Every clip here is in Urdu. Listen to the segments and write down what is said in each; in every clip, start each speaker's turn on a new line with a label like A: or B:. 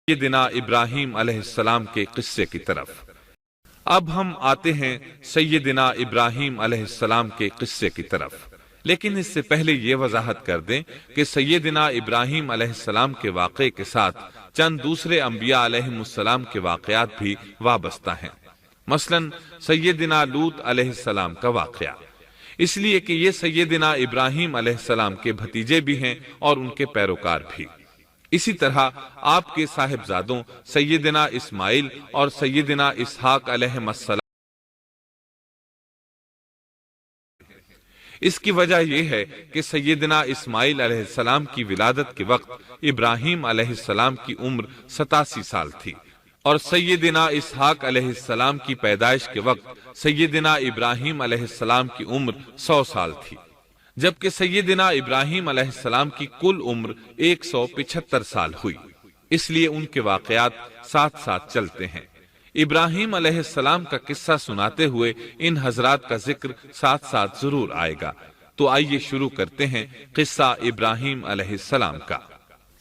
A: سیدنا ابراہیم علیہ السلام کے قصے کی طرف۔ اب ہم آتے ہیں سیدنا ابراہیم علیہ السلام کے قصے کی طرف، لیکن اس سے پہلے یہ وضاحت کر دیں کہ سیدنا ابراہیم علیہ السلام کے واقعے کے ساتھ چند دوسرے انبیاء علیہم السلام کے واقعات بھی وابستہ ہیں، مثلا سیدنا لوط علیہ السلام کا واقعہ، اس لیے کہ یہ سیدنا ابراہیم علیہ السلام کے بھتیجے بھی ہیں اور ان کے پیروکار بھی۔ اسی طرح آپ کے صاحبزادوں سیدنا اسماعیل اور سیدنا اسحاق علیہم السلام۔ اس کی وجہ یہ ہے کہ سیدنا اسماعیل علیہ السلام کی ولادت کے وقت ابراہیم علیہ السلام کی عمر 87 سال تھی، اور سیدنا اسحاق علیہ السلام کی پیدائش کے وقت سیدنا ابراہیم علیہ السلام کی عمر 100 سال تھی، جبکہ سیدنا ابراہیم علیہ السلام کی کل عمر 175 سال ہوئی، اس لیے ان کے واقعات ساتھ ساتھ چلتے ہیں۔ ابراہیم علیہ السلام کا قصہ سناتے ہوئے ان حضرات کا ذکر ساتھ ساتھ ضرور آئے گا، تو آئیے شروع کرتے ہیں قصہ ابراہیم علیہ السلام کا۔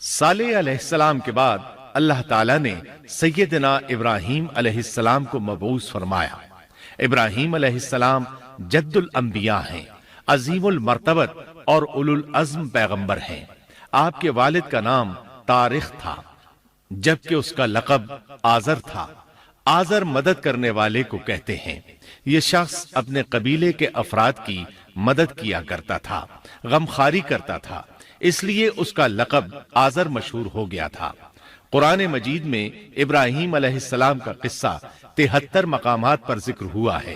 B: صالح علیہ السلام کے بعد اللہ تعالیٰ نے سیدنا ابراہیم علیہ السلام کو مبعوث فرمایا۔ ابراہیم علیہ السلام جد الانبیاء ہیں، عظیم المرتبت اور اولو العزم پیغمبر ہیں۔ آپ کے والد کا نام طارق تھا، جبکہ اس کا لقب آزر تھا۔ آزر مدد کرنے والے کو کہتے ہیں۔ یہ شخص اپنے قبیلے کے افراد کی مدد کیا کرتا تھا، غمخواری کرتا تھا، اس لیے اس کا لقب آزر مشہور ہو گیا تھا۔ قرآن مجید میں ابراہیم علیہ السلام کا قصہ 73 مقامات پر ذکر ہوا ہے۔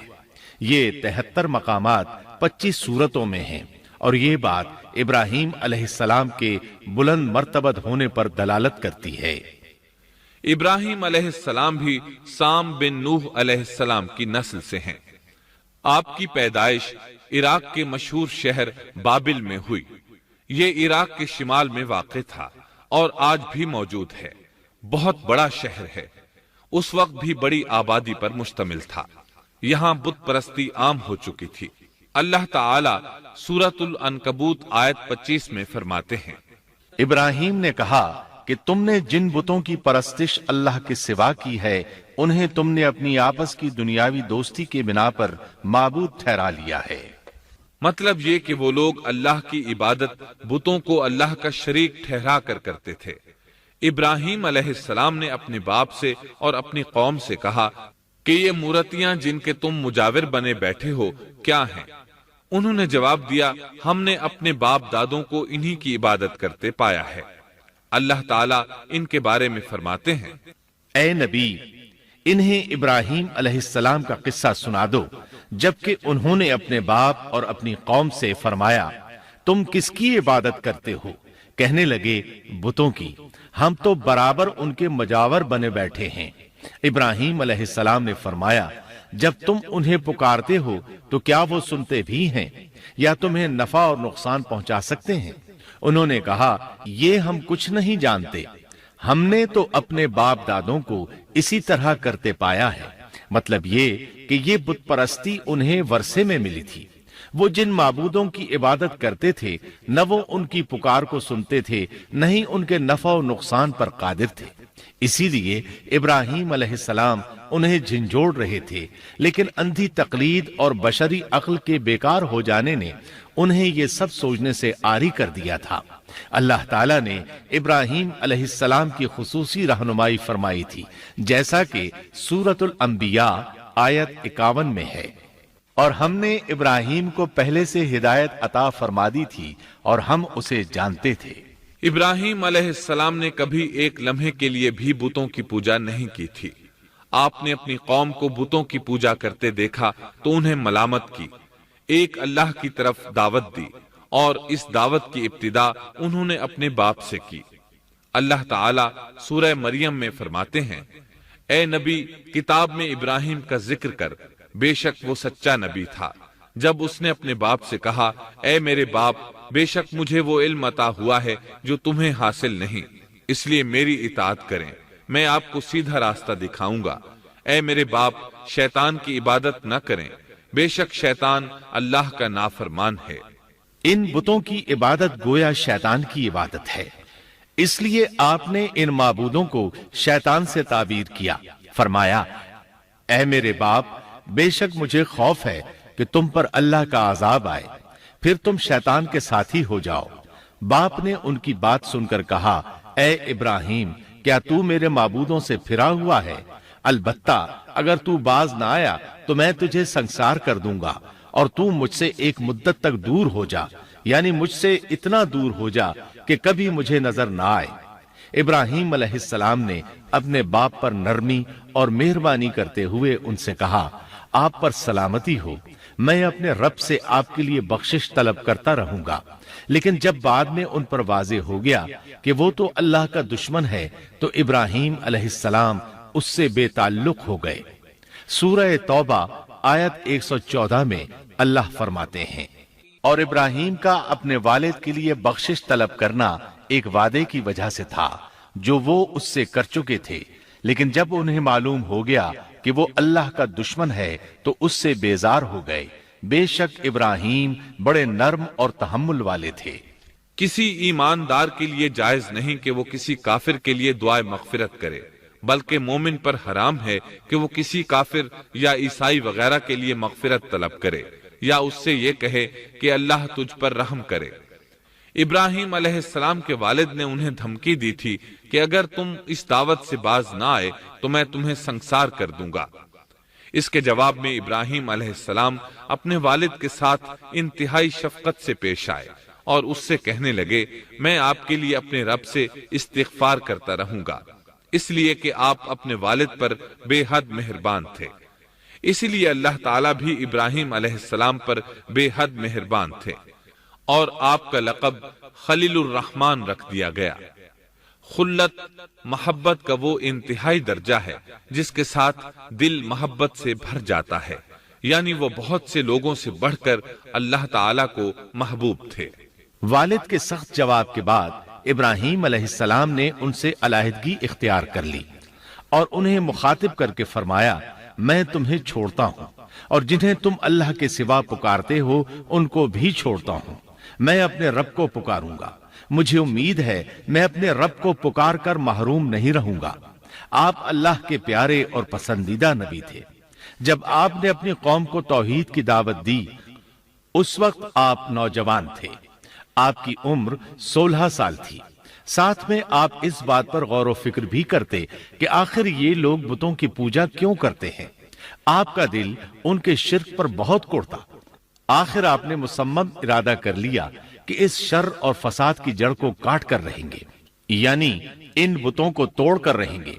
B: یہ 73 مقامات 25 سورتوں میں ہیں، اور یہ بات ابراہیم علیہ السلام کے بلند مرتبت ہونے پر دلالت کرتی ہے۔
A: ابراہیم علیہ السلام بھی سام بن نوح علیہ السلام کی نسل سے ہیں۔ آپ کی پیدائش عراق کے مشہور شہر بابل میں ہوئی۔ یہ عراق کے شمال میں واقع تھا اور آج بھی موجود ہے۔ بہت بڑا شہر ہے، اس وقت بھی بڑی آبادی پر مشتمل تھا۔ یہاں بت پرستی عام ہو چکی تھی۔ اللہ تعالی سورۃ العنکبوت آیت 25 میں فرماتے ہیں،
B: ابراہیم نے کہا کہ تم نے جن بتوں کی پرستش اللہ کے سوا کی ہے، انہیں تم نے اپنی آپس کی دنیاوی دوستی کے بنا پر معبود ٹھہرا لیا ہے۔
A: مطلب یہ کہ وہ لوگ اللہ کی عبادت بتوں کو اللہ کا شریک ٹھہرا کر کرتے تھے۔ ابراہیم علیہ السلام نے اپنے باپ سے اور اپنی قوم سے کہا کہ یہ مورتیاں جن کے تم مجاور بنے بیٹھے ہو کیا ہیں؟ انہوں نے جواب دیا، ہم نے اپنے باپ دادوں کو انہی کی عبادت کرتے پایا ہے۔ اللہ تعالیٰ ان کے بارے میں فرماتے ہیں،
B: اے نبی، انہیں ابراہیم علیہ السلام کا قصہ سنا دو، جبکہ انہوں نے اپنے باپ اور اپنی قوم سے فرمایا، تم کس کی عبادت کرتے ہو؟ کہنے لگے، بتوں کی، ہم تو برابر ان کے مجاور بنے بیٹھے ہیں۔ ابراہیم علیہ السلام نے فرمایا، جب تم انہیں پکارتے ہو تو کیا وہ سنتے بھی ہیں یا تمہیں نفع اور نقصان پہنچا سکتے ہیں؟ انہوں نے کہا، یہ ہم کچھ نہیں جانتے، ہم نے تو اپنے باپ دادوں کو اسی طرح کرتے پایا ہے۔ مطلب یہ کہ یہ بت پرستی انہیں ورثے میں ملی تھی۔ وہ جن معبودوں کی عبادت کرتے تھے، نہ وہ ان کی پکار کو سنتے تھے، نہ ہی ان کے نفع و نقصان پر قادر تھے۔ اسی لیے ابراہیم علیہ السلام انہیں جھنجھوڑ رہے تھے، لیکن اندھی تقلید اور بشری عقل کے بیکار ہو جانے نے انہیں یہ سب سوچنے سے عاری کر دیا تھا۔ اللہ تعالیٰ نے ابراہیم علیہ السلام کی خصوصی رہنمائی فرمائی تھی، جیسا کہ سورۃ الانبیاء آیت 51 میں ہے، اور ہم نے ابراہیم کو پہلے سے ہدایت عطا فرما دی تھی اور ہم اسے جانتے تھے۔
A: ابراہیم علیہ السلام نے کبھی ایک لمحے کے لیے بھی بتوں کی پوجا نہیں کی تھی۔ آپ نے اپنی قوم کو بتوں کی پوجا کرتے دیکھا تو انہیں ملامت کی، ایک اللہ کی طرف دعوت دی، اور اس دعوت کی ابتدا انہوں نے اپنے باپ سے کی۔ اللہ تعالیٰ سورہ مریم میں فرماتے ہیں، اے نبی، کتاب میں ابراہیم کا ذکر کر، بے شک وہ سچا نبی تھا۔ جب اس نے اپنے باپ سے کہا، اے میرے باپ، بے شک مجھے وہ علم عطا ہوا ہے جو تمہیں حاصل نہیں، اس لیے میری اطاعت کریں، میں آپ کو سیدھا راستہ دکھاؤں گا۔ اے میرے باپ، شیطان کی عبادت نہ کریں، بے شک شیطان اللہ کا نافرمان ہے۔
B: ان بتوں کی عبادت گویا شیطان کی عبادت ہے۔ اس لیے آپ نے ان معبودوں کو شیطان سے تعبیر کیا، فرمایا اے میرے باپ، بے شک مجھے خوف ہے کہ تم پر اللہ کا عذاب آئے، پھر تم شیطان کے ساتھی ہو جاؤ۔ باپ نے ان کی بات سن کر کہا اے ابراہیم، کیا تو میرے معبودوں سے پھرا ہوا ہے؟ البتہ اگر تو باز نہ آیا تو میں تجھے سنسار کر دوں گا، اور تو مجھ سے ایک مدت تک دور ہو جا، یعنی مجھ سے اتنا دور ہو جا کہ کبھی مجھے نظر نہ آئے۔ ابراہیم علیہ السلام نے اپنے باپ پر نرمی اور مہربانی کرتے ہوئے ان سے کہا آپ پر سلامتی ہو، میں اپنے رب سے آپ کے لیے بخشش طلب کرتا رہوں گا۔ لیکن جب بعد میں ان پر واضح ہو گیا کہ وہ تو اللہ کا دشمن ہے تو ابراہیم علیہ السلام اس سے بے تعلق ہو گئے۔ سورہ توبہ آیت 114 میں اللہ فرماتے ہیں، اور ابراہیم کا اپنے والد کے لیے بخشش طلب کرنا ایک وعدے کی وجہ سے تھا جو وہ اس سے کر چکے تھے، لیکن جب انہیں معلوم ہو گیا کہ وہ اللہ کا دشمن ہے تو اس سے بیزار ہو گئے۔ بے شک ابراہیم بڑے نرم اور تحمل والے تھے۔
A: کسی ایماندار کے لیے جائز نہیں کہ وہ کسی کافر کے لیے دعائے مغفرت کرے، بلکہ مومن پر حرام ہے کہ وہ کسی کافر یا عیسائی وغیرہ کے لیے مغفرت طلب کرے یا اس سے یہ کہے کہ اللہ تجھ پر رحم کرے۔ ابراہیم علیہ السلام کے والد نے انہیں دھمکی دی تھی کہ اگر تم اس دعوت سے باز نہ آئے تو میں تمہیں سنسار کر دوں گا۔ اس کے جواب میں ابراہیم علیہ السلام اپنے والد کے ساتھ انتہائی شفقت سے پیش آئے اور اس سے کہنے لگے میں آپ کے لیے اپنے رب سے استغفار کرتا رہوں گا، اس لیے کہ آپ اپنے والد پر بے حد مہربان تھے۔ اسی لیے اللہ تعالیٰ بھی ابراہیم علیہ السلام پر بے حد مہربان تھے اور آپ کا لقب خلیل الرحمن رکھ دیا گیا۔ خلت محبت کا وہ انتہائی درجہ ہے جس کے ساتھ دل محبت سے بھر جاتا ہے، یعنی وہ بہت سے لوگوں سے بڑھ کر اللہ تعالیٰ کو محبوب تھے۔
B: والد کے سخت جواب کے بعد ابراہیم علیہ السلام نے ان سے علیحدگی اختیار کر لی اور انہیں مخاطب کر کے فرمایا میں تمہیں چھوڑتا ہوں اور جنہیں تم اللہ کے سوا پکارتے ہو ان کو بھی چھوڑتا ہوں، میں اپنے رب کو پکاروں گا، مجھے امید ہے میں اپنے رب کو پکار کر محروم نہیں رہوں گا۔ آپ اللہ کے پیارے اور پسندیدہ نبی تھے۔ جب آپ نے اپنی قوم کو توحید کی دعوت دی اس وقت آپ نوجوان تھے، آپ کی عمر 16 سال تھی۔ ساتھ میں آپ اس بات پر غور و فکر بھی کرتے کہ آخر یہ لوگ بتوں کی پوجا کیوں کرتے ہیں۔ آپ کا دل ان کے شرک پر بہت کوڑتا۔ آخر آپ نے مصمم ارادہ کر لیا کہ اس شر اور فساد کی جڑ کو کاٹ کر رہیں گے، یعنی ان بتوں کو توڑ کر رہیں گے۔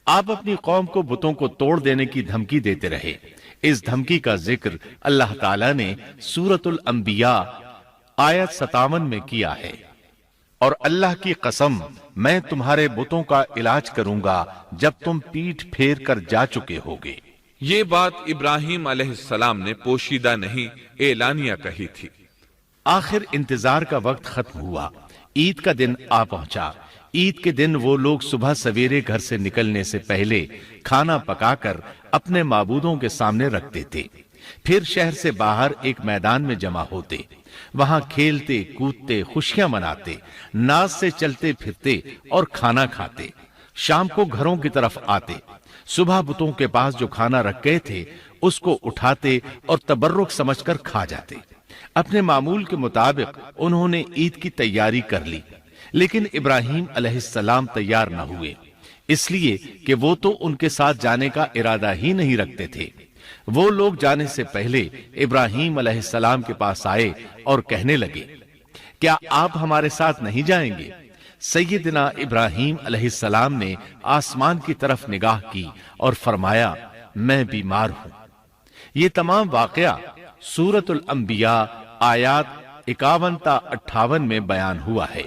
B: آپ اپنی قوم کو بتوں کو توڑ دینے کی دھمکی دیتے رہے۔ اس دھمکی کا ذکر اللہ تعالیٰ نے سورۃ الانبیاء آیت 57 میں کیا ہے، اور اللہ کی قسم میں تمہارے بتوں کا علاج کروں گا جب تم پیٹھ پھیر کر جا چکے ہوگے۔
A: یہ بات ابراہیم علیہ السلام نے پوشیدہ نہیں اعلانیہ کہی تھی۔
B: آخر انتظار کا وقت ختم ہوا، عید کا دن آ پہنچا۔ عید کے دن وہ لوگ صبح سویرے گھر سے نکلنے سے پہلے کھانا پکا کر اپنے معبودوں کے سامنے رکھتے تھے، پھر شہر سے باہر ایک میدان میں جمع ہوتے، وہاں کھیلتے کودتے خوشیاں مناتے، ناز سے چلتے پھرتے اور کھانا کھاتے۔ شام کو گھروں کی طرف آتے، صبح بتوں کے پاس جو کھانا رکھ گئے تھے اس کو اٹھاتے اور تبرک سمجھ کر کھا جاتے۔ اپنے معمول کے مطابق انہوں نے عید کی تیاری کر لی، لیکن ابراہیم علیہ السلام تیار نہ ہوئے، اس لیے کہ وہ تو ان کے ساتھ جانے کا ارادہ ہی نہیں رکھتے تھے۔ وہ لوگ جانے سے پہلے ابراہیم علیہ السلام کے پاس آئے اور کہنے لگے کیا آپ ہمارے ساتھ نہیں جائیں گے؟ سیدنا ابراہیم علیہ السلام نے آسمان کی طرف نگاہ کی اور فرمایا میں بیمار ہوں۔ یہ تمام واقعہ سورۃ الانبیاء آیات 51 تا 58 میں بیان ہوا ہے۔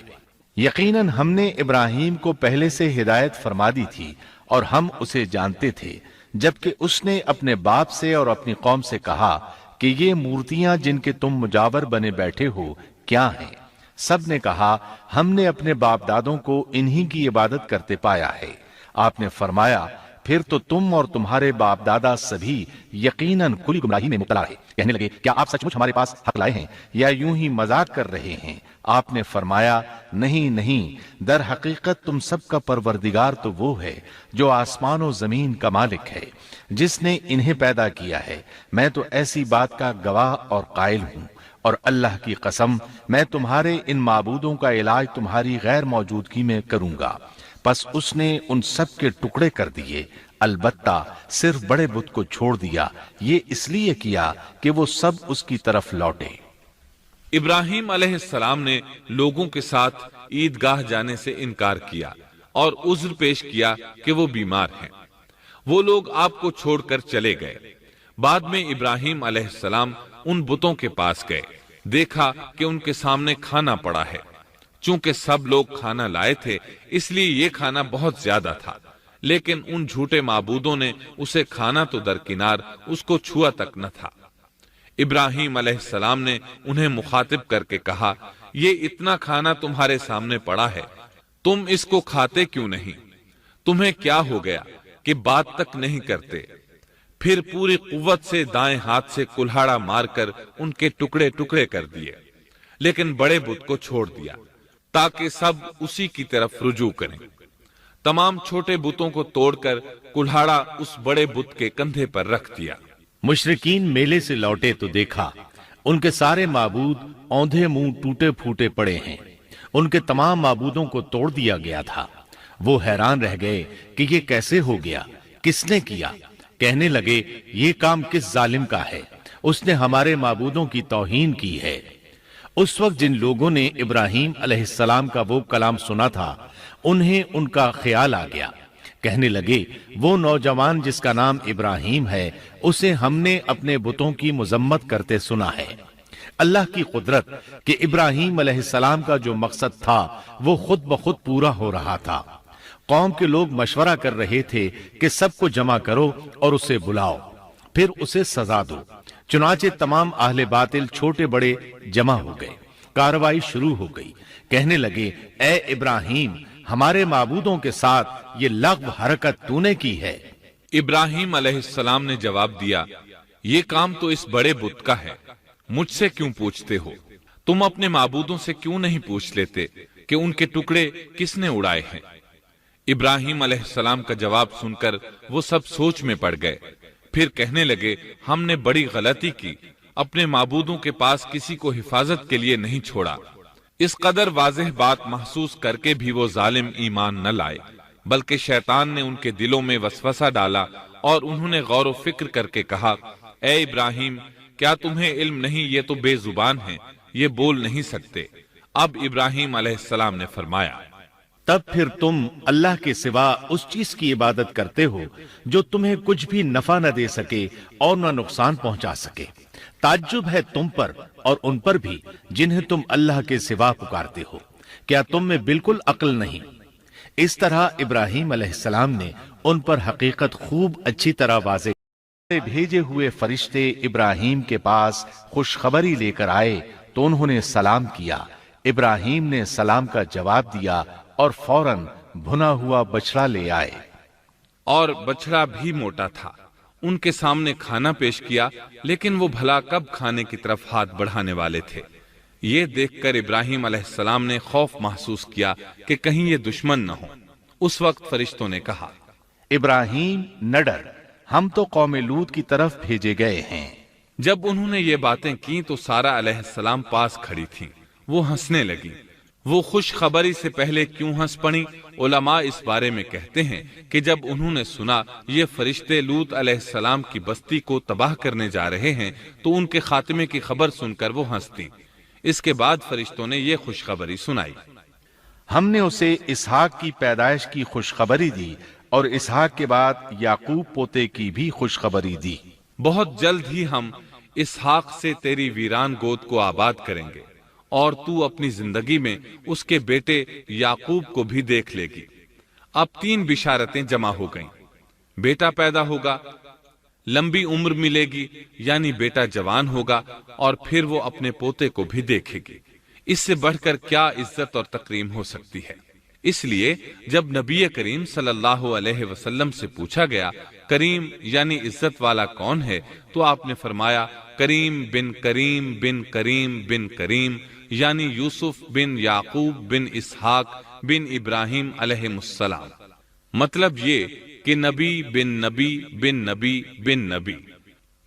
B: یقیناً ہم نے ابراہیم کو پہلے سے ہدایت فرما دی تھی اور ہم اسے جانتے تھے، جبکہ اس نے اپنے باپ سے اور اپنی قوم سے کہا کہ یہ مورتیاں جن کے تم مجاور بنے بیٹھے ہو کیا ہیں؟ سب نے کہا ہم نے اپنے باپ دادوں کو انہی کی عبادت کرتے پایا ہے۔ آپ نے فرمایا پھر تو تم اور تمہارے باپ دادا سبھی یقیناً کھلی گمراہی میں مبتلا رہے۔ کہنے لگے کیا آپ سچ مچ ہمارے پاس حق لائے ہیں یا یوں ہی مذاق کر رہے ہیں؟ آپ نے فرمایا نہیں نہیں، در حقیقت تم سب کا پروردگار تو وہ ہے جو آسمان و زمین کا مالک ہے، جس نے انہیں پیدا کیا ہے۔ میں تو ایسی بات کا گواہ اور قائل ہوں، اور اللہ کی قسم میں تمہارے ان معبودوں کا علاج تمہاری غیر موجودگی میں کروں گا۔ پس اس نے ان سب کے ٹکڑے کر دیے، البتہ صرف بڑے بت کو چھوڑ دیا، یہ اس لیے کیا کہ وہ سب اس کی طرف لوٹے۔
A: ابراہیم علیہ السلام نے لوگوں کے ساتھ عیدگاہ جانے سے انکار کیا اور عذر پیش کیا کہ وہ بیمار ہیں۔ وہ لوگ آپ کو چھوڑ کر چلے گئے۔ بعد میں ابراہیم علیہ السلام ان بتوں کے پاس گئے، دیکھا کہ ان کے سامنے کھانا پڑا ہے۔ چونکہ سب لوگ کھانا لائے تھے اس لیے یہ کھانا بہت زیادہ تھا، لیکن ان جھوٹے معبودوں نے اسے کھانا تو درکنار اس کو چھوا تک نہ تھا۔ ابراہیم علیہ السلام نے انہیں مخاطب کر کے کہا، یہ اتنا کھانا تمہارے سامنے پڑا ہے، تم اس کو کھاتے کیوں نہیں؟ تمہیں کیا ہو گیا کہ بات تک نہیں کرتے؟ پھر پوری قوت سے دائیں ہاتھ سے کلہاڑا مار کر ان کے ٹکڑے ٹکڑے کر دیے، لیکن بڑے بت کو چھوڑ دیا تاکہ سب اسی کی طرف رجوع کریں۔ تمام چھوٹے بتوں کو توڑ کر کلہاڑا اس بڑے بت کے کندھے پر رکھ دیا۔
B: مشرکین میلے سے لوٹے تو دیکھا ان کے سارے معبود اوندھے منہ ٹوٹے پھوٹے پڑے ہیں، ان کے تمام معبودوں کو توڑ دیا گیا تھا۔ وہ حیران رہ گئے کہ یہ کیسے ہو گیا، کس نے کیا؟ کہنے لگے یہ کام کس ظالم کا ہے، اس نے ہمارے معبودوں کی توہین کی ہے۔ اس وقت جن لوگوں نے ابراہیم علیہ السلام کا وہ کلام سنا تھا انہیں ان کا خیال آ گیا۔ کہنے لگے وہ نوجوان جس کا نام ابراہیم ہے اسے ہم نے اپنے بتوں کی مذمت کرتے سنا ہے۔ اللہ کی قدرت کہ ابراہیم علیہ السلام کا جو مقصد تھا وہ خود بخود پورا ہو رہا تھا۔ قوم کے لوگ مشورہ کر رہے تھے کہ سب کو جمع کرو اور اسے بلاؤ، پھر اسے سزا دو۔ چنانچہ تمام اہل باطل چھوٹے بڑے جمع ہو گئے، کارروائی شروع ہو گئی۔ کہنے لگے اے ابراہیم، ہمارے معبودوں کے ساتھ یہ لغو حرکت تو نے کی ہے۔
A: ابراہیم علیہ السلام نے جواب دیا، یہ کام تو اس بڑے بت کا ہے، مجھ سے کیوں پوچھتے ہو؟ تم اپنے معبودوں سے کیوں نہیں پوچھ لیتے کہ ان کے ٹکڑے کس نے اڑائے ہیں؟ ابراہیم علیہ السلام کا جواب سن کر وہ سب سوچ میں پڑ گئے، پھر کہنے لگے ہم نے بڑی غلطی کی، اپنے معبودوں کے پاس کسی کو حفاظت کے لیے نہیں چھوڑا۔ اس قدر واضح بات محسوس کر کے بھی وہ ظالم ایمان نہ لائے، بلکہ شیطان نے ان کے دلوں میں وسوسہ ڈالا اور انہوں نے غور و فکر کر کے کہا، اے ابراہیم، کیا تمہیں علم نہیں یہ تو بے زبان ہیں، یہ بول نہیں سکتے۔ اب ابراہیم علیہ السلام نے فرمایا،
B: تب پھر تم اللہ کے سوا اس چیز کی عبادت کرتے ہو جو تمہیں کچھ بھی نفع نہ دے سکے اور نہ نقصان پہنچا سکے۔ تعجب ہے تم پر اور ان پر بھی جنہیں تم اللہ کے سوا پکارتے ہو، کیا تم میں بالکل عقل نہیں؟ اس طرح ابراہیم علیہ السلام نے ان پر حقیقت خوب اچھی طرح واضح۔ بھیجے ہوئے فرشتے ابراہیم کے پاس خوشخبری لے کر آئے تو انہوں نے سلام کیا۔ ابراہیم نے سلام کا جواب دیا اور فوراً بھنا ہوا بچڑا لے آئے،
A: اور بچڑا بھی موٹا تھا۔ ان کے سامنے کھانا پیش کیا، لیکن وہ بھلا کب کھانے کی طرف ہاتھ بڑھانے والے تھے۔ یہ دیکھ کر ابراہیم علیہ السلام نے خوف محسوس کیا کہ کہیں یہ دشمن نہ ہو۔ اس وقت فرشتوں نے کہا،
B: ابراہیم نہ ڈر، ہم تو قوم لوط کی طرف بھیجے گئے ہیں۔
A: جب انہوں نے یہ باتیں کی تو سارا علیہ السلام پاس کھڑی تھیں، وہ ہنسنے لگی۔ وہ خوش خبری سے پہلے کیوں ہنس پڑی؟ علماء اس بارے میں کہتے ہیں کہ جب انہوں نے سنا یہ فرشتے لوط علیہ السلام کی بستی کو تباہ کرنے جا رہے ہیں تو ان کے خاتمے کی خبر سن کر وہ ہنستی۔ اس کے بعد فرشتوں نے یہ خوشخبری سنائی،
B: ہم نے اسے اسحاق کی پیدائش کی خوشخبری دی اور اسحاق کے بعد یعقوب پوتے کی بھی خوشخبری دی۔
A: بہت جلد ہی ہم اسحاق سے تیری ویران گود کو آباد کریں گے اور تو اپنی زندگی میں اس کے بیٹے یعقوب کو بھی دیکھ لے گی۔ اب 3 بشارتیں جمع ہو گئیں، بیٹا پیدا ہوگا، لمبی عمر ملے گی یعنی بیٹا جوان ہوگا، اور پھر وہ اپنے پوتے کو بھی دیکھے گی۔ اس سے بڑھ کر کیا عزت اور تکریم ہو سکتی ہے؟ اس لیے جب نبی کریم صلی اللہ علیہ وسلم سے پوچھا گیا کریم یعنی عزت والا کون ہے، تو آپ نے فرمایا کریم بن کریم بن کریم بن کریم، یعنی یوسف بن یعقوب بن اسحاق بن ابراہیم علیہ السلام۔ مطلب یہ کہ نبی بن نبی بن نبی بن نبی۔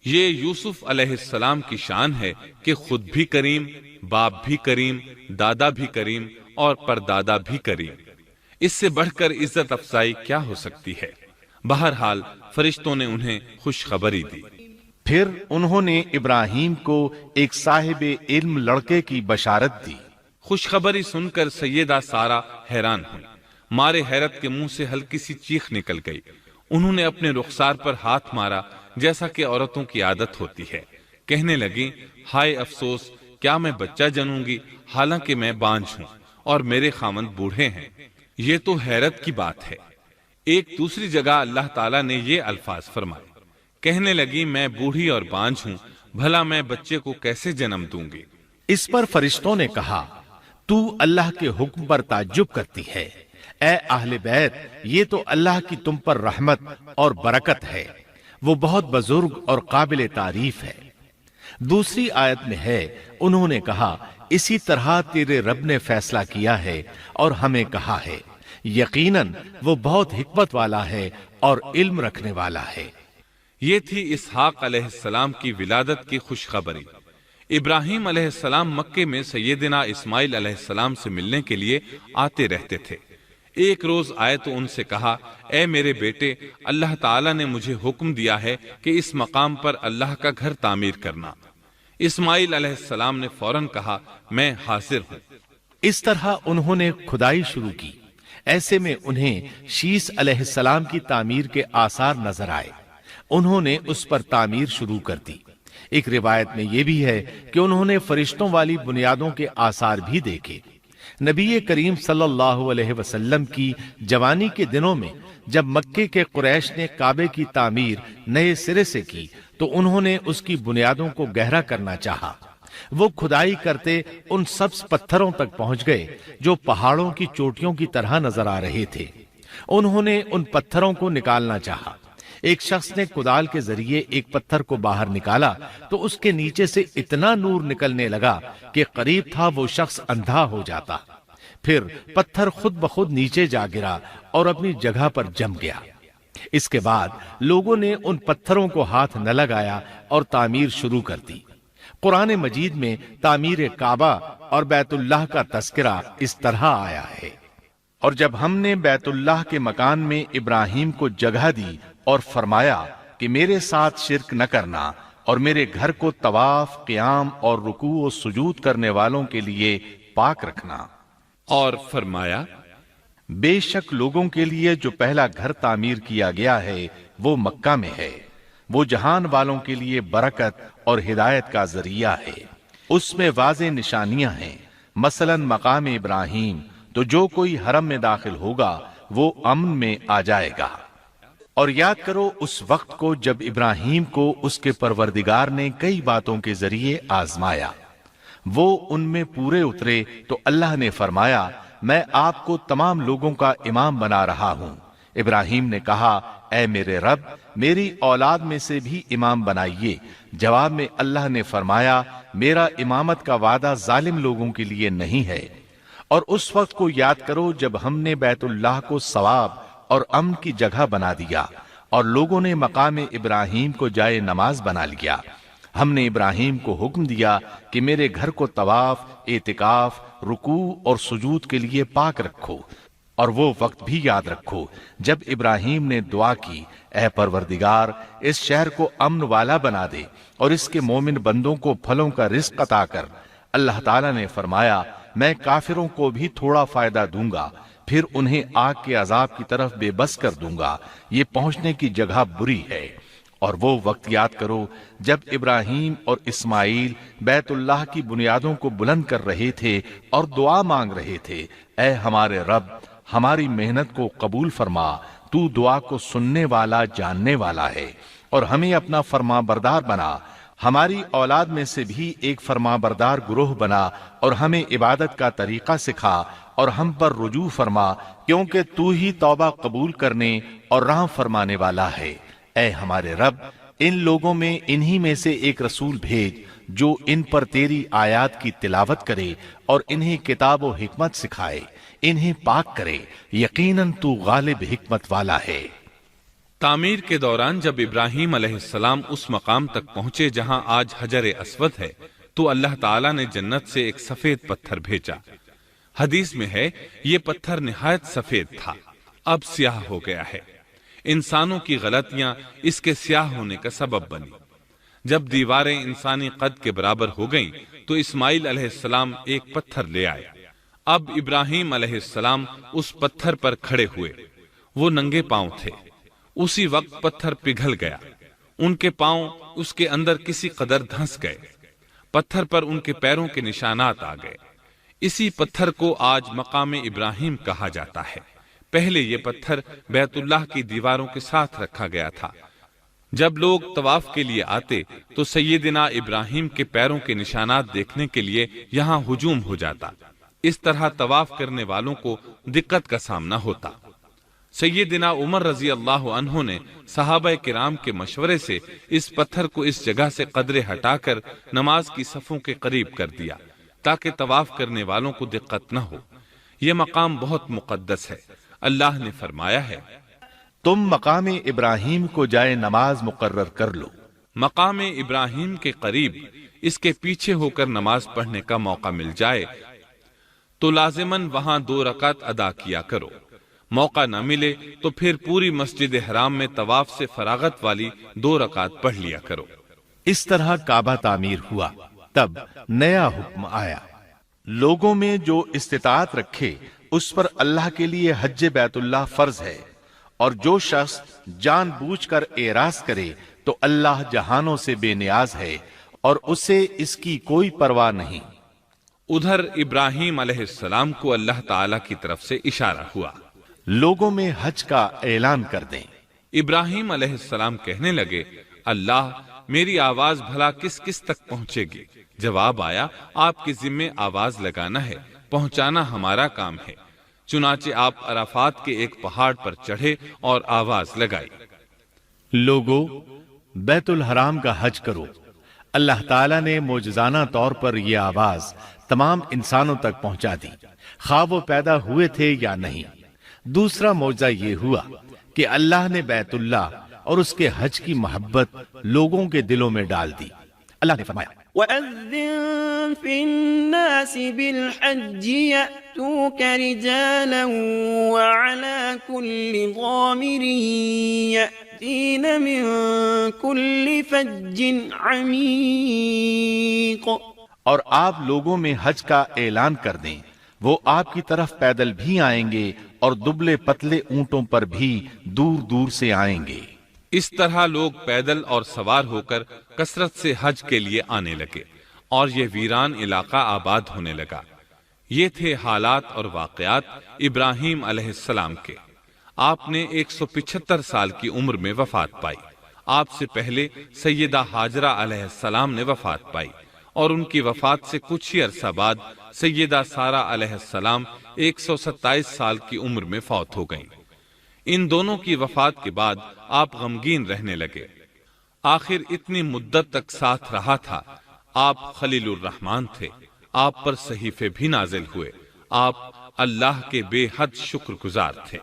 A: یہ یوسف علیہ السلام کی شان ہے کہ خود بھی کریم، باپ بھی کریم، دادا بھی کریم اور پردادا بھی کریم۔ اس سے بڑھ کر عزت افزائی کیا ہو سکتی ہے؟ بہرحال فرشتوں نے انہیں خوشخبری دی۔
B: پھر انہوں نے ابراہیم کو ایک صاحب علم لڑکے کی بشارت دی۔
A: خوشخبری سن کر سیدہ سارہ حیران ہوئی، مارے حیرت کے منہ سے ہلکی سی چیخ نکل گئی۔ انہوں نے اپنے رخسار پر ہاتھ مارا جیسا کہ عورتوں کی عادت ہوتی ہے، کہنے لگی ہائے افسوس، کیا میں بچہ جنوں گی حالانکہ میں بانجھ ہوں اور میرے خاوند بوڑھے ہیں؟ یہ تو حیرت کی بات ہے۔ ایک دوسری جگہ اللہ تعالیٰ نے یہ الفاظ فرمائے، کہنے لگی میں بوڑھی اور بانجھ ہوں، بھلا میں بچے کو کیسے جنم دوں گی؟
B: اس پر فرشتوں نے کہا تو اللہ کے حکم پر تعجب کرتی ہے، اے اہل بیت، یہ تو اللہ کی تم پر رحمت اور برکت ہے، وہ بہت بزرگ اور قابل تعریف ہے۔ دوسری آیت میں ہے انہوں نے کہا اسی طرح تیرے رب نے فیصلہ کیا ہے اور ہمیں کہا ہے، یقیناً وہ بہت حکمت والا ہے اور علم رکھنے والا ہے۔
A: یہ تھی اسحاق علیہ السلام کی ولادت کی خوشخبری۔ ابراہیم علیہ السلام مکے میں سیدنا اسماعیل علیہ السلام سے ملنے کے لیے آتے رہتے تھے۔ ایک روز آئے تو ان سے کہا اے میرے بیٹے، اللہ تعالیٰ نے مجھے حکم دیا ہے کہ اس مقام پر اللہ کا گھر تعمیر کرنا۔ اسماعیل علیہ السلام نے فوراً کہا میں حاضر ہوں۔
B: اس طرح انہوں نے کھدائی شروع کی۔ ایسے میں انہیں شیس علیہ السلام کی تعمیر کے آثار نظر آئے۔ انہوں نے اس پر تعمیر شروع کر دی۔ ایک روایت میں یہ بھی ہے کہ انہوں نے فرشتوں والی بنیادوں کے آثار بھی دیکھے۔ نبی کریم صلی اللہ علیہ وسلم کی جوانی کے دنوں میں جب مکے کے قریش نے کعبے کی تعمیر نئے سرے سے کی تو انہوں نے اس کی بنیادوں کو گہرا کرنا چاہا۔ وہ کھدائی کرتے ان سبز پتھروں تک پہنچ گئے جو پہاڑوں کی چوٹیوں کی طرح نظر آ رہے تھے۔ انہوں نے ان پتھروں کو نکالنا چاہا۔ ایک شخص نے کدال کے ذریعے ایک پتھر کو باہر نکالا تو اس کے نیچے سے اتنا نور نکلنے لگا کہ قریب تھا وہ شخص اندھا ہو جاتا۔ پھر پتھر خود بخود نیچے جا گرا اور اپنی جگہ پر جم گیا۔ اس کے بعد لوگوں نے ان پتھروں کو ہاتھ نہ لگایا اور تعمیر شروع کر دی۔ قرآن مجید میں تعمیر کعبہ اور بیت اللہ کا تذکرہ اس طرح آیا ہے، اور جب ہم نے بیت اللہ کے مکان میں ابراہیم کو جگہ دی اور فرمایا کہ میرے ساتھ شرک نہ کرنا اور میرے گھر کو طواف، قیام اور رکوع و سجود کرنے والوں کے لیے پاک رکھنا،
A: اور فرمایا
B: بے شک لوگوں کے لیے جو پہلا گھر تعمیر کیا گیا ہے وہ مکہ میں ہے، وہ جہان والوں کے لیے برکت اور ہدایت کا ذریعہ ہے۔ اس میں واضح نشانیاں ہیں، مثلا مقام ابراہیم، تو جو کوئی حرم میں داخل ہوگا وہ امن میں آ جائے گا۔ اور یاد کرو اس وقت کو جب ابراہیم کو اس کے پروردگار نے کئی باتوں کے ذریعے آزمایا، وہ ان میں پورے اترے تو اللہ نے فرمایا میں آپ کو تمام لوگوں کا امام بنا رہا ہوں۔ ابراہیم نے کہا اے میرے رب، میری اولاد میں سے بھی امام بنائیے۔ جواب میں اللہ نے فرمایا میرا امامت کا وعدہ ظالم لوگوں کے لیے نہیں ہے۔ اور اس وقت کو یاد کرو جب ہم نے بیت اللہ کو ثواب اور امن کی جگہ بنا دیا اور لوگوں نے مقام ابراہیم کو جائے نماز بنا لیا۔ ہم نے ابراہیم کو حکم دیا کہ میرے گھر کو طواف، اعتکاف، رکوع اور سجود کے لیے پاک رکھو، اور وہ وقت بھی یاد رکھو جب ابراہیم نے دعا کی اے پروردگار اس شہر کو امن والا بنا دے اور اس کے مومن بندوں کو پھلوں کا رزق عطا کر۔ اللہ تعالیٰ نے فرمایا میں کافروں کو بھی تھوڑا فائدہ دوں گا، پھر انہیں آگ کے عذاب کی طرف بے بس کر دوں گا، یہ پہنچنے کی جگہ بری ہے۔ اور وہ وقت یاد کرو جب ابراہیم اور اسماعیل بیت اللہ کی بنیادوں کو بلند کر رہے تھے اور دعا مانگ رہے تھے اے ہمارے رب، ہماری محنت کو قبول فرما، تو دعا کو سننے والا، جاننے والا ہے، اور ہمیں اپنا فرما بردار بنا، ہماری اولاد میں سے بھی ایک فرمانبردار گروہ بنا اور ہمیں عبادت کا طریقہ سکھا اور ہم پر رجوع فرما، کیونکہ تو ہی توبہ قبول کرنے اور رحم فرمانے والا ہے۔ اے ہمارے رب، ان لوگوں میں انہی میں سے ایک رسول بھیج جو ان پر تیری آیات کی تلاوت کرے اور انہیں کتاب و حکمت سکھائے، انہیں پاک کرے، یقیناً تو غالب حکمت والا ہے۔
A: تعمیر کے دوران جب ابراہیم علیہ السلام اس مقام تک پہنچے جہاں آج حجر اسود ہے تو اللہ تعالیٰ نے جنت سے ایک سفید پتھر بھیجا۔ حدیث میں ہے یہ پتھر نہایت سفید تھا، اب سیاہ ہو گیا ہے۔ انسانوں کی غلطیاں اس کے سیاہ ہونے کا سبب بنی۔ جب دیواریں انسانی قد کے برابر ہو گئیں تو اسماعیل علیہ السلام ایک پتھر لے آئے۔ اب ابراہیم علیہ السلام اس پتھر پر کھڑے ہوئے، وہ ننگے پاؤں تھے۔ اسی وقت پتھر پگھل گیا، ان کے پاؤں اس کے اندر کسی قدر دھنس گئے، پتھر پر ان کے پیروں کے نشانات آ گئے۔ اسی پتھر کو آج مقام ابراہیم کہا جاتا ہے۔ پہلے یہ پتھر بیت اللہ کی دیواروں کے ساتھ رکھا گیا تھا۔ جب لوگ طواف کے لیے آتے تو سیدنا ابراہیم کے پیروں کے نشانات دیکھنے کے لیے یہاں ہجوم ہو جاتا۔ اس طرح طواف کرنے والوں کو دقت کا سامنا ہوتا۔ سیدنا عمر رضی اللہ عنہ نے صحابہ کرام کے مشورے سے اس پتھر کو اس جگہ سے قدرے ہٹا کر نماز کی صفوں کے قریب کر دیا تاکہ طواف کرنے والوں کو دقت نہ ہو۔ یہ مقام بہت مقدس ہے۔ اللہ نے فرمایا ہے،
B: تم مقام ابراہیم کو جائے نماز مقرر کر لو۔
A: مقام ابراہیم کے قریب اس کے پیچھے ہو کر نماز پڑھنے کا موقع مل جائے تو لازماً وہاں 2 رکعت ادا کیا کرو۔ موقع نہ ملے تو پھر پوری مسجد حرام میں طواف سے فراغت والی 2 رکعت پڑھ لیا کرو۔
B: اس طرح کعبہ تعمیر ہوا۔ تب نیا حکم آیا، لوگوں میں جو استطاعت رکھے اس پر اللہ کے لیے حج بیت اللہ فرض ہے، اور جو شخص جان بوجھ کر اعراض کرے تو اللہ جہانوں سے بے نیاز ہے اور اسے اس کی کوئی پرواہ نہیں۔
A: ادھر ابراہیم علیہ السلام کو اللہ تعالی کی طرف سے اشارہ ہوا،
B: لوگوں میں حج کا اعلان کر دیں۔
A: ابراہیم علیہ السلام کہنے لگے، اللہ میری آواز بھلا کس کس تک پہنچے گی؟ جواب آیا، آپ کے ذمے آواز لگانا ہے، پہنچانا ہمارا کام ہے۔ چنانچہ آپ عرفات کے ایک پہاڑ پر چڑھے اور آواز لگائی،
B: لوگو بیت الحرام کا حج کرو۔ اللہ تعالیٰ نے معجزانہ طور پر یہ آواز تمام انسانوں تک پہنچا دی، خواہ وہ پیدا ہوئے تھے یا نہیں۔ دوسرا معجزہ یہ ہوا کہ اللہ نے بیت اللہ اور اس کے حج کی محبت لوگوں کے دلوں میں ڈال دی۔ اللہ نے فرمایا،
C: وَأَذِّن فِي النَّاسِ بِالْحَجِّ يَأْتُوكَ رِجَالًا وَعَلَى كُلِّ ضَامِرٍ يَأْتِينَ مِن كُلِّ فَجٍّ عَمِيقٍ۔
B: اور آپ لوگوں میں حج کا اعلان کر دیں، وہ آپ کی طرف پیدل بھی آئیں گے اور دبلے پتلے اونٹوں پر بھی دور دور سے آئیں گے۔
A: اس طرح لوگ پیدل اور سوار ہو کر کثرت سے حج کے لیے آنے لگے اور یہ ویران علاقہ آباد ہونے لگا۔ یہ تھے حالات اور واقعات ابراہیم علیہ السلام کے۔ آپ نے 175 سال کی عمر میں وفات پائی۔ آپ سے پہلے سیدہ ہاجرہ علیہ السلام نے وفات پائی اور ان کی وفات سے کچھ ہی عرصہ بعد سیدہ سارہ علیہ السلام 127 سال کی عمر میں فوت ہو گئیں۔ ان دونوں کی وفات کے بعد آپ غمگین رہنے لگے۔ آخر اتنی مدت تک ساتھ رہا تھا۔ آپ خلیل الرحمن تھے، آپ پر صحیفے بھی نازل ہوئے، آپ اللہ کے بے حد شکر گزار تھے۔